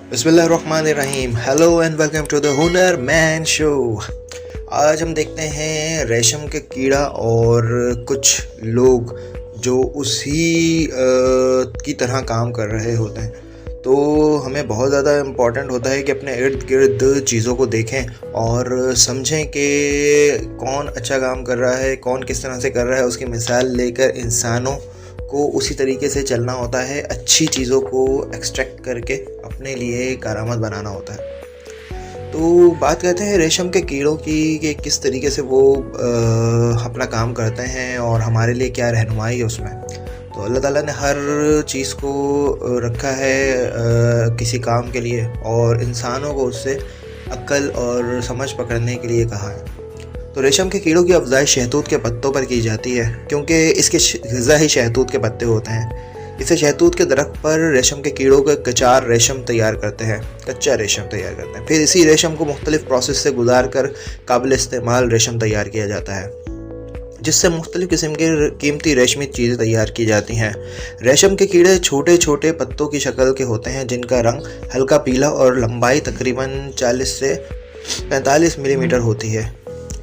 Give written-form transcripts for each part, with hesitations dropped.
बिस्मिल्लाहिर्रहमानिर्रहीम। Hello and welcome to the Hunar man show. आज हम देखते हैं रेशम के कीड़ा और कुछ लोग जो उसी की तरह काम कर रहे होते हैं। तो हमें बहुत ज़्यादा इम्पॉर्टेंट होता है कि अपने इर्द गिर्द चीज़ों को देखें और समझें कि कौन अच्छा काम कर रहा है, कौन किस तरह से कर रहा है। उसकी मिसाल लेकर इंसानों को उसी तरीके से चलना होता है, अच्छी चीज़ों को एक्सट्रैक्ट करके अपने लिए कारामद बनाना होता है। तो बात करते हैं रेशम के कीड़ों की कि किस तरीके से वो अपना काम करते हैं और हमारे लिए क्या रहनुमाई है उसमें। तो अल्लाह ताला ने हर चीज़ को रखा है किसी काम के लिए और इंसानों को उससे अक्ल और समझ पकड़ने के लिए कहा है। तो रेशम के कीड़ों की अफज़ाइश शहतूत के पत्तों पर की जाती है क्योंकि इसके ग़िज़ा ही शहतूत के पत्ते होते हैं। इसे शहतूत के दरख्त पर रेशम के कीड़ों का कच्चा रेशम तैयार करते हैं। फिर इसी रेशम को मुख्तलिफ़ प्रोसेस से गुजार कर काबिल इस्तेमाल रेशम तैयार किया जाता है, जिससे मुख्तलिफ़ किस्म की कीमती रेशमी चीज़ें तैयार की जाती हैं। रेशम के कीड़े छोटे छोटे पत्तों की शक्ल के होते हैं जिनका रंग हल्का पीला और लंबाई तकरीबन 40 से 45 मिलीमीटर होती है।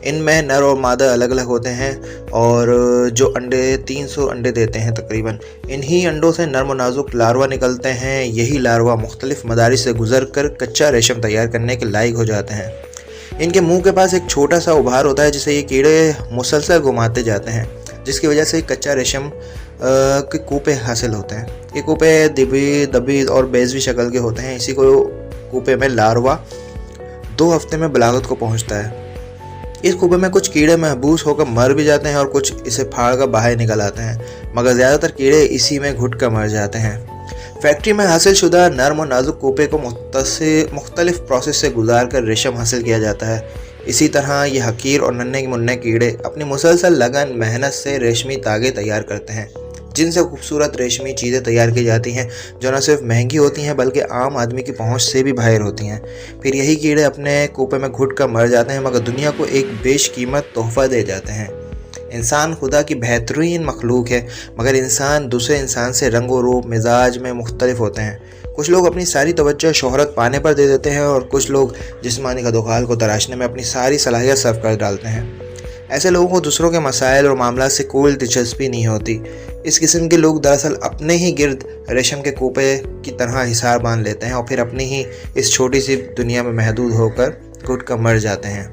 इनमें नर और मादा अलग अलग होते हैं और जो अंडे 300 अंडे देते हैं तकरीबन। इन्हीं अंडों से नर्म और नाजुक लार्वा निकलते हैं। यही लार्वा मुख्तलिफ़ मदारिस से गुजर कर कच्चा रेशम तैयार करने के लायक हो जाते हैं। इनके मुंह के पास एक छोटा सा उभार होता है जिसे ये कीड़े मुसलसल घुमाते जाते हैं, जिसकी वजह से कच्चा रेशम के कूपे हासिल होते हैं। ये कूपे दबी और बेज़वी शक्ल के होते हैं। इसी को कूपे में लार्वा 2 हफ्ते में बलागत को पहुँचता है। इस कूपे में कुछ कीड़े महबूस होकर मर भी जाते हैं और कुछ इसे फाड़ कर बाहर निकल आते हैं, मगर ज़्यादातर कीड़े इसी में घुट कर मर जाते हैं। फैक्ट्री में हासिल शुदा नर्म और नाजुक कूपे को मुख्तलिफ प्रोसेस से गुजार कर रेशम हासिल किया जाता है। इसी तरह ये हकीर और नन्हे मुन्ने कीड़े अपनी मुसलसल लगन मेहनत से रेशमी तागे तैयार करते हैं, जिनसे खूबसूरत रेशमी चीज़ें तैयार की जाती हैं जो न सिर्फ महंगी होती हैं बल्कि आम आदमी की पहुंच से भी बाहर होती हैं। फिर यही कीड़े अपने कूपे में घुट कर मर जाते हैं, मगर दुनिया को एक बेशकीमत तोहफ़ा दे जाते हैं। इंसान खुदा की बेहतरीन मखलूक है, मगर इंसान दूसरे इंसान से रंग व रूप मिजाज में मुख्तलिफ होते हैं। कुछ लोग अपनी सारी तवज्जो शोहरत पाने पर दे देते हैं और कुछ लोग जिस्मानी खदोखाल को तराशने में अपनी सारी सलाहियत सर्व कर डालते हैं। ऐसे लोगों को दूसरों के मसाइल और मामला से कोई दिलचस्पी नहीं होती। इस किस्म के लोग दरअसल अपने ही गिर्द रेशम के कूपे की तरह हिसार बांध लेते हैं और फिर अपनी ही इस छोटी सी दुनिया में महदूद होकर घुट कर मर जाते हैं।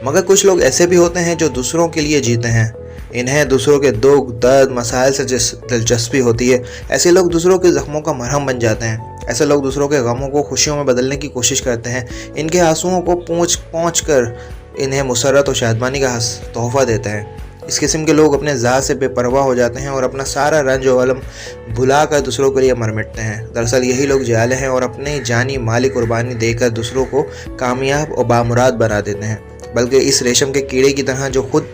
मगर कुछ लोग ऐसे भी होते हैं जो दूसरों के लिए जीते हैं। इन्हें दूसरों के दुख दर्द मसाइल से दिलचस्पी होती है। ऐसे लोग दूसरों के ज़ख्मों का मरहम बन जाते हैं। ऐसे लोग दूसरों के गमों को खुशियों में बदलने की कोशिश करते हैं। इनके आंसुओं को पहुँच कर इन्हें मुसर्रत और शादमानी का तोहफ़ा देते हैं। इस किस्म के लोग अपने ज़ात से बेपरवाह हो जाते हैं और अपना सारा रंज और अलम भुला कर दूसरों के लिए मर मिटते हैं। दरअसल यही लोग जाले हैं और अपनी जानी माली कुर्बानी देकर दूसरों को कामयाब और बामुराद बना देते हैं। बल्कि इस रेशम के कीड़े की तरह जो खुद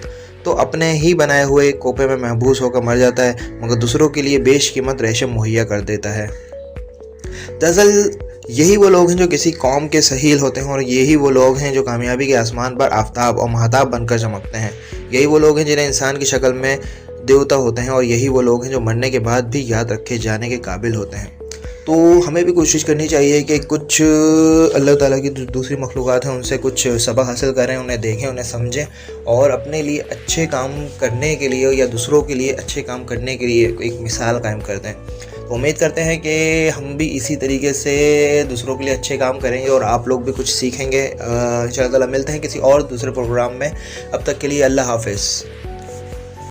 तो अपने ही बनाए हुए कोपे में महबूस होकर मर जाता है, मगर दूसरों के लिए बेशकीमत रेशम मुहैया कर देता है। दरअसल यही वो लोग हैं जो किसी कौम के सहील होते हैं और यही वो लोग हैं जो कामयाबी के आसमान पर आफताब और महताब बनकर चमकते हैं। यही वो लोग हैं जिन्हें इंसान की शक्ल में देवता होते हैं और यही वो लोग हैं जो मरने के बाद भी याद रखे जाने के काबिल होते हैं। तो हमें भी कोशिश करनी चाहिए कि कुछ अल्लाह ताला की दूसरी मखलूक़ात हैं उनसे कुछ सबक हासिल करें, उन्हें देखें, उन्हें समझें और अपने लिए अच्छे काम करने के लिए या दूसरों के लिए अच्छे काम करने के लिए एक मिसाल कायम कर दें। तो उम्मीद करते हैं कि हम भी इसी तरीके से दूसरों के लिए अच्छे काम करेंगे और आप लोग भी कुछ सीखेंगे। इंशाअल्लाह मिलते हैं किसी और दूसरे प्रोग्राम में। अब तक के लिए अल्लाह हाफ़िज़।